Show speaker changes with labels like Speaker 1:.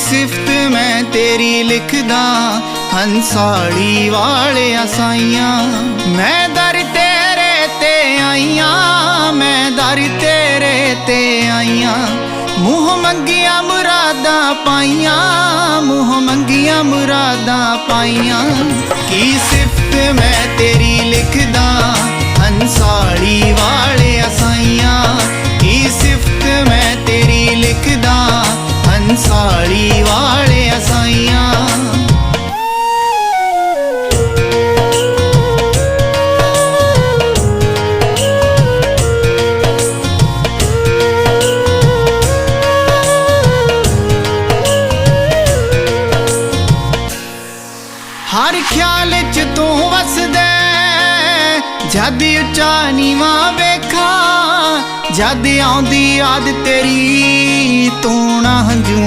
Speaker 1: सिफत मैं तेरी लिखदा हंसाली वालिया साइयां। मैं दर तेरे ते आईयां, मैं दर तेरे ते आईयां। मुँह मंगिया मुरादा पाइयां, मुँह मंगिया मुरादा पाइयां। की सिफत मैं तेरी लिखदा हंसाली वालिया साइयां। की सिफत मैं तेरी लिखदा हंसाली वालिया साइयां। हर ख्याल च तू वसदे, जद उच्चा नीवा वेखा, जद आउंदी याद तेरी तू ना हंजू।